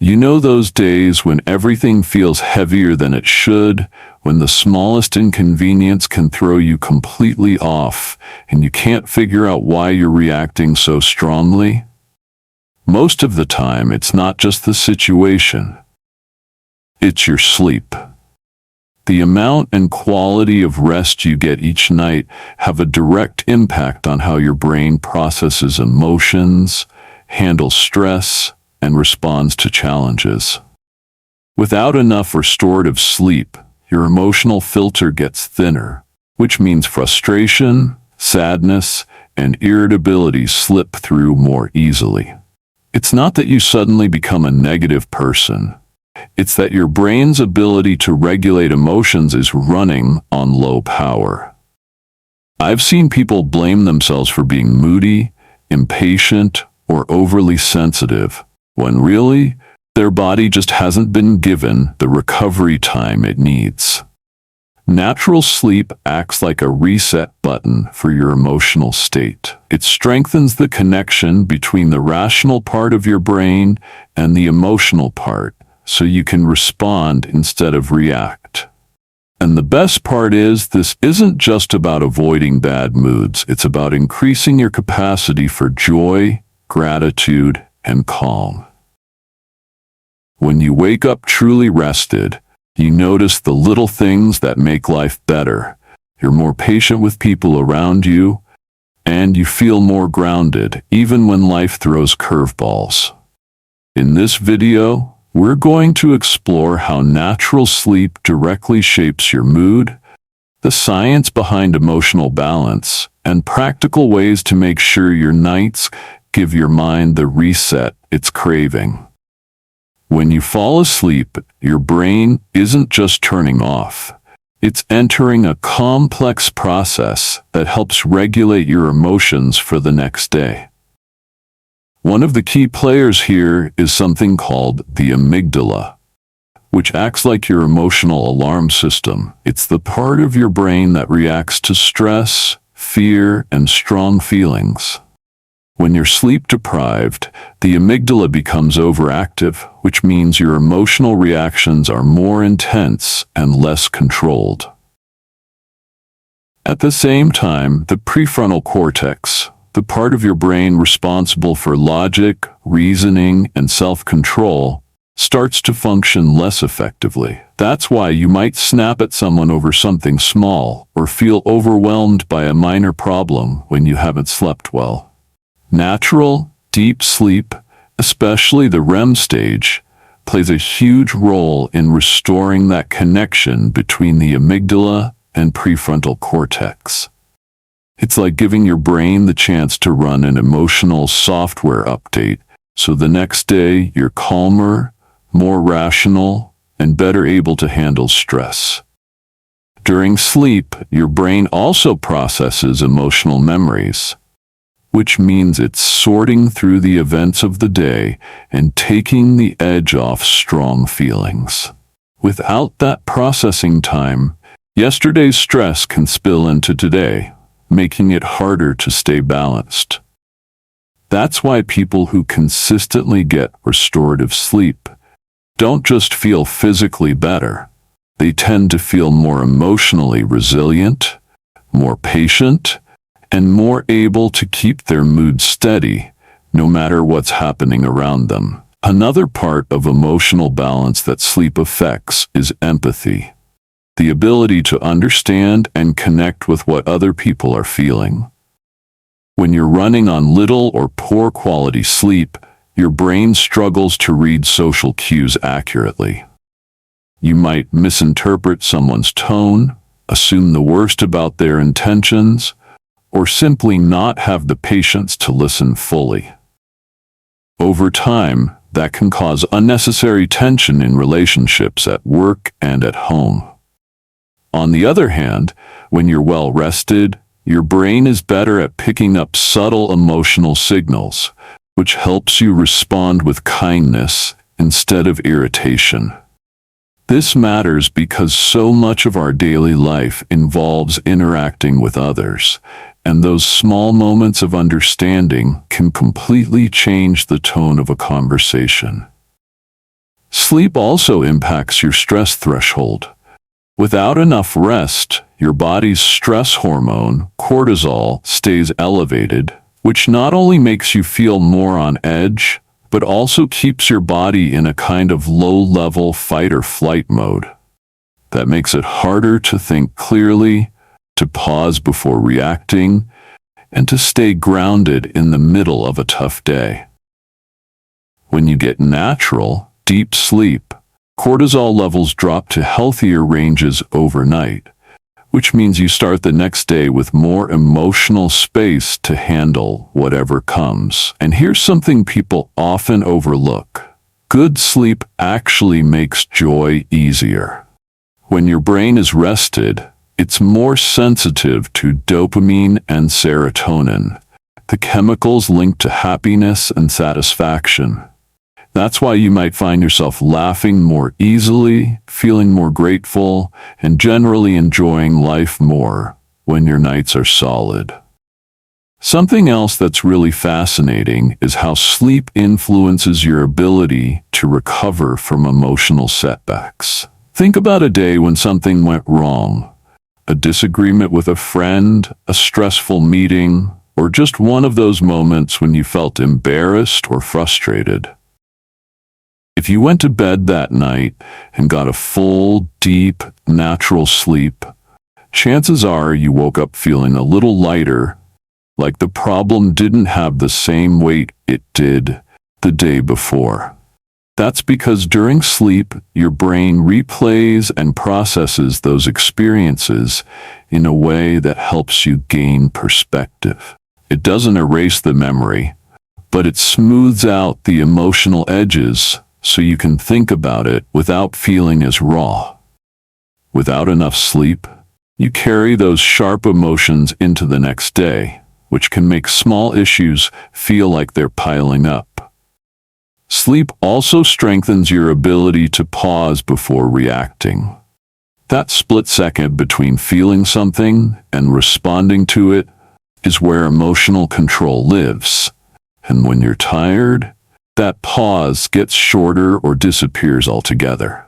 You know those days when everything feels heavier than it should, when the smallest inconvenience can throw you completely off, and you can't figure out why you're reacting so strongly? Most of the time, it's not just the situation. It's your sleep. The amount and quality of rest you get each night have a direct impact on how your brain processes emotions, handles stress, and responds to challenges. Without enough restorative sleep, your emotional filter gets thinner, which means frustration, sadness, and irritability slip through more easily. It's not that you suddenly become a negative person. It's that your brain's ability to regulate emotions is running on low power. I've seen people blame themselves for being moody, impatient, or overly sensitive, when really, their body just hasn't been given the recovery time it needs. Natural sleep acts like a reset button for your emotional state. It strengthens the connection between the rational part of your brain and the emotional part, so you can respond instead of react. And the best part is, this isn't just about avoiding bad moods, it's about increasing your capacity for joy, gratitude, and calm. When you wake up truly rested, you notice the little things that make life better. You're more patient with people around you, and you feel more grounded, even when life throws curveballs. In this video, we're going to explore how natural sleep directly shapes your mood, the science behind emotional balance, and practical ways to make sure your nights give your mind the reset it's craving. When you fall asleep, your brain isn't just turning off. It's entering a complex process that helps regulate your emotions for the next day. One of the key players here is something called the amygdala, which acts like your emotional alarm system. It's the part of your brain that reacts to stress, fear, and strong feelings. When you're sleep-deprived, the amygdala becomes overactive, which means your emotional reactions are more intense and less controlled. At the same time, the prefrontal cortex, the part of your brain responsible for logic, reasoning, and self-control, starts to function less effectively. That's why you might snap at someone over something small or feel overwhelmed by a minor problem when you haven't slept well. Natural, deep sleep, especially the REM stage, plays a huge role in restoring that connection between the amygdala and prefrontal cortex. It's like giving your brain the chance to run an emotional software update, so the next day you're calmer, more rational, and better able to handle stress. During sleep, your brain also processes emotional memories, which means it's sorting through the events of the day and taking the edge off strong feelings. Without that processing time, yesterday's stress can spill into today, making it harder to stay balanced. That's why people who consistently get restorative sleep don't just feel physically better. They tend to feel more emotionally resilient, more patient, and more able to keep their mood steady, no matter what's happening around them. Another part of emotional balance that sleep affects is empathy, the ability to understand and connect with what other people are feeling. When you're running on little or poor quality sleep, your brain struggles to read social cues accurately. You might misinterpret someone's tone, assume the worst about their intentions, or simply not have the patience to listen fully. Over time, that can cause unnecessary tension in relationships at work and at home. On the other hand, when you're well rested, your brain is better at picking up subtle emotional signals, which helps you respond with kindness instead of irritation. This matters because so much of our daily life involves interacting with others, and those small moments of understanding can completely change the tone of a conversation. Sleep also impacts your stress threshold. Without enough rest, your body's stress hormone, cortisol, stays elevated, which not only makes you feel more on edge, but also keeps your body in a kind of low-level fight or flight mode. That makes it harder to think clearly, to pause before reacting, and to stay grounded in the middle of a tough day. When you get natural, deep sleep, cortisol levels drop to healthier ranges overnight, which means you start the next day with more emotional space to handle whatever comes. And here's something people often overlook. Good sleep actually makes joy easier. When your brain is rested, it's more sensitive to dopamine and serotonin, the chemicals linked to happiness and satisfaction. That's why you might find yourself laughing more easily, feeling more grateful, and generally enjoying life more when your nights are solid. Something else that's really fascinating is how sleep influences your ability to recover from emotional setbacks. Think about a day when something went wrong. A disagreement with a friend, a stressful meeting, or just one of those moments when you felt embarrassed or frustrated. If you went to bed that night and got a full, deep, natural sleep, chances are you woke up feeling a little lighter, like the problem didn't have the same weight it did the day before. That's because during sleep, your brain replays and processes those experiences in a way that helps you gain perspective. It doesn't erase the memory, but it smooths out the emotional edges so you can think about it without feeling as raw. Without enough sleep, you carry those sharp emotions into the next day, which can make small issues feel like they're piling up. Sleep also strengthens your ability to pause before reacting. That split second between feeling something and responding to it is where emotional control lives. And when you're tired, that pause gets shorter or disappears altogether.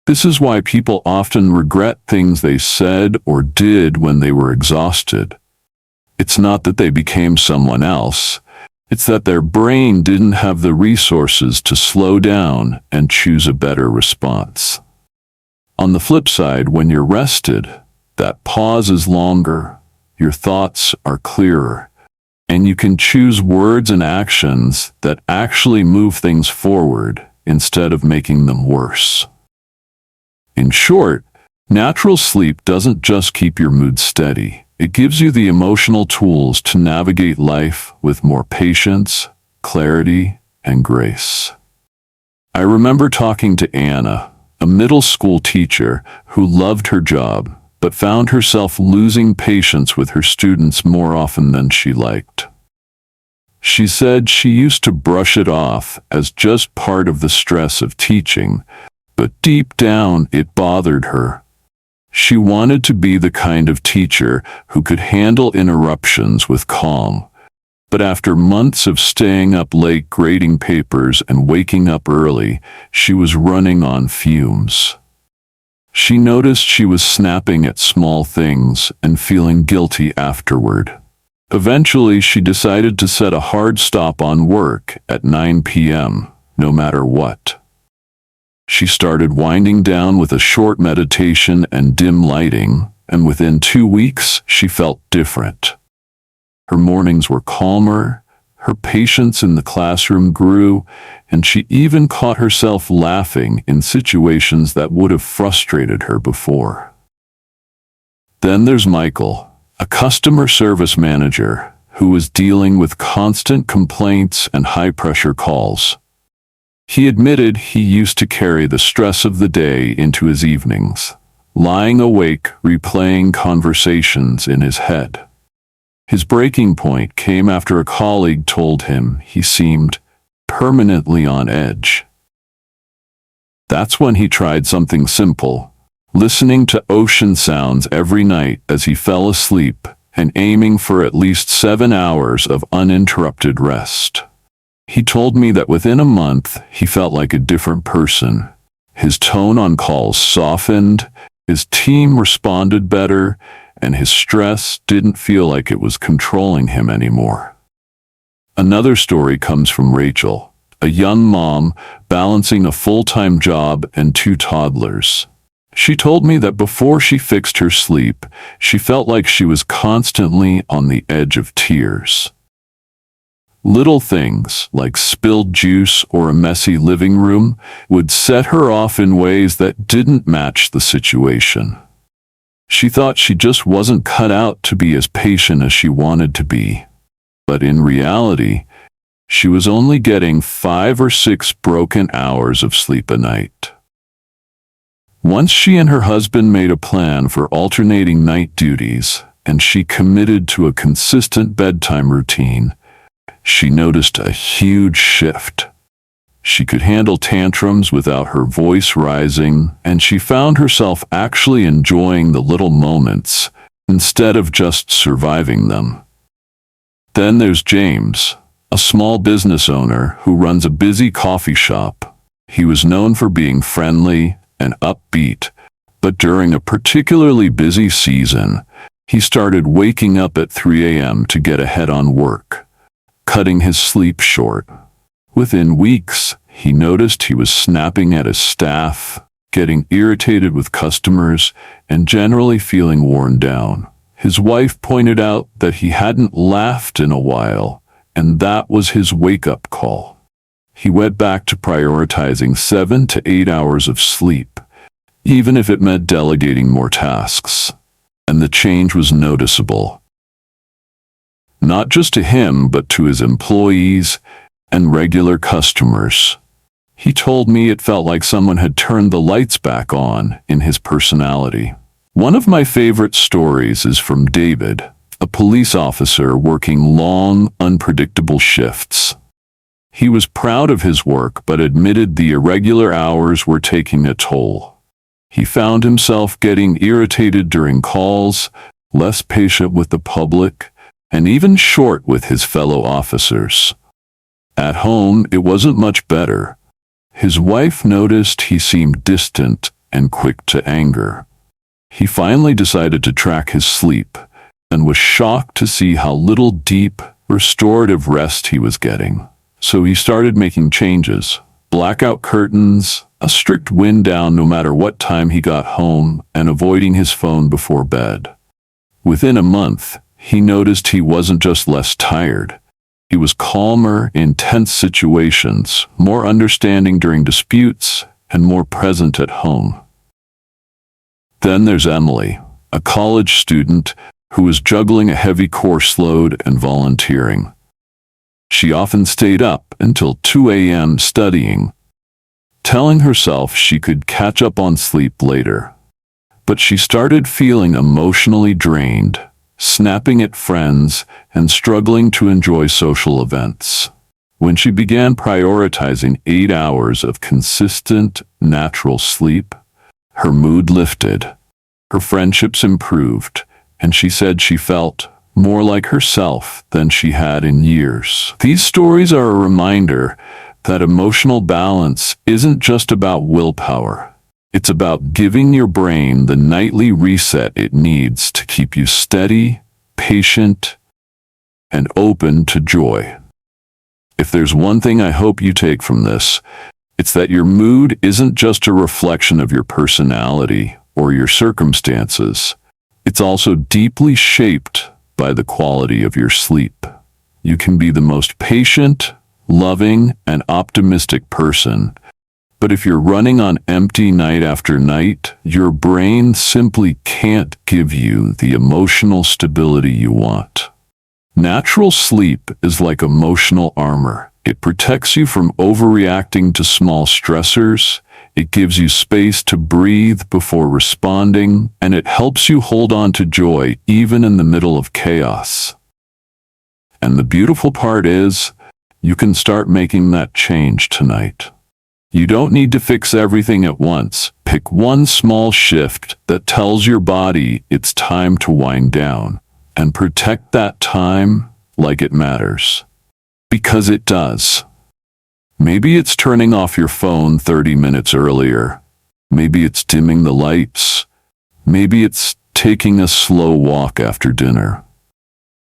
This is why people often regret things they said or did when they were exhausted. It's not that they became someone else. It's that their brain didn't have the resources to slow down and choose a better response. On the flip side, when you're rested, that pause is longer, your thoughts are clearer, and you can choose words and actions that actually move things forward instead of making them worse. In short, natural sleep doesn't just keep your mood steady. It gives you the emotional tools to navigate life with more patience, clarity, and grace. I remember talking to Anna, a middle school teacher who loved her job, but found herself losing patience with her students more often than she liked. She said she used to brush it off as just part of the stress of teaching, but deep down it bothered her. She wanted to be the kind of teacher who could handle interruptions with calm, but after months of staying up late grading papers and waking up early, she was running on fumes. She noticed she was snapping at small things and feeling guilty afterward. Eventually, she decided to set a hard stop on work at 9 p.m., no matter what. She started winding down with a short meditation and dim lighting, and within 2 weeks, she felt different. Her mornings were calmer, her patience in the classroom grew, and she even caught herself laughing in situations that would have frustrated her before. Then there's Michael, a customer service manager who was dealing with constant complaints and high-pressure calls. He admitted he used to carry the stress of the day into his evenings, lying awake replaying conversations in his head. His breaking point came after a colleague told him he seemed permanently on edge. That's when he tried something simple, listening to ocean sounds every night as he fell asleep and aiming for at least 7 hours of uninterrupted rest. He told me that within a month he felt like a different person. His tone on calls softened, his team responded better, and his stress didn't feel like it was controlling him anymore. Another story comes from Rachel, a young mom balancing a full-time job and 2 toddlers. She told me that before she fixed her sleep, she felt like she was constantly on the edge of tears. Little things, like spilled juice or a messy living room, would set her off in ways that didn't match the situation. She thought she just wasn't cut out to be as patient as she wanted to be. But in reality, she was only getting 5 or 6 broken hours of sleep a night. Once she and her husband made a plan for alternating night duties, and she committed to a consistent bedtime routine, she noticed a huge shift. She could handle tantrums without her voice rising, and she found herself actually enjoying the little moments instead of just surviving them. Then there's James, a small business owner who runs a busy coffee shop. He was known for being friendly and upbeat, but during a particularly busy season, he started waking up at 3 a.m. to get ahead on work, cutting his sleep short. Within weeks, he noticed he was snapping at his staff, getting irritated with customers, and generally feeling worn down. His wife pointed out that he hadn't laughed in a while, and that was his wake-up call. He went back to prioritizing 7 to 8 hours of sleep, even if it meant delegating more tasks. And the change was noticeable. Not just to him, but to his employees and regular customers. He told me it felt like someone had turned the lights back on in his personality. One of my favorite stories is from David, a police officer working long, unpredictable shifts. He was proud of his work, but admitted the irregular hours were taking a toll. He found himself getting irritated during calls, less patient with the public, and even short with his fellow officers. At home, it wasn't much better. His wife noticed he seemed distant and quick to anger. He finally decided to track his sleep and was shocked to see how little deep, restorative rest he was getting. So he started making changes: blackout curtains, a strict wind down no matter what time he got home, and avoiding his phone before bed. Within a month, he noticed he wasn't just less tired. He was calmer in tense situations, more understanding during disputes, and more present at home. Then there's Emily, a college student who was juggling a heavy course load and volunteering. She often stayed up until 2 a.m. studying, telling herself she could catch up on sleep later. But she started feeling emotionally drained, snapping at friends, and struggling to enjoy social events. When she began prioritizing 8 hours of consistent, natural sleep, her mood lifted, her friendships improved, and she said she felt more like herself than she had in years. These stories are a reminder that emotional balance isn't just about willpower. It's about giving your brain the nightly reset it needs to keep you steady, patient, and open to joy. If there's one thing I hope you take from this, it's that your mood isn't just a reflection of your personality or your circumstances. It's also deeply shaped by the quality of your sleep. You can be the most patient, loving, and optimistic person, but if you're running on empty night after night, your brain simply can't give you the emotional stability you want. Natural sleep is like emotional armor. It protects you from overreacting to small stressors, it gives you space to breathe before responding, and it helps you hold on to joy even in the middle of chaos. And the beautiful part is, you can start making that change tonight. You don't need to fix everything at once. Pick one small shift that tells your body it's time to wind down, and protect that time like it matters. Because it does. Maybe it's turning off your phone 30 minutes earlier. Maybe it's dimming the lights. Maybe it's taking a slow walk after dinner.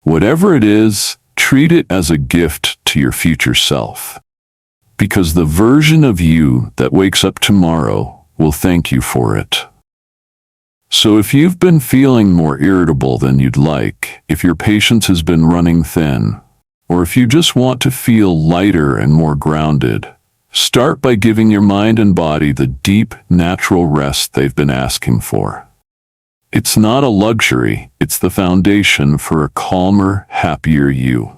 Whatever it is, treat it as a gift to your future self. Because the version of you that wakes up tomorrow will thank you for it. So if you've been feeling more irritable than you'd like, if your patience has been running thin, or if you just want to feel lighter and more grounded, start by giving your mind and body the deep, natural rest they've been asking for. It's not a luxury, it's the foundation for a calmer, happier you.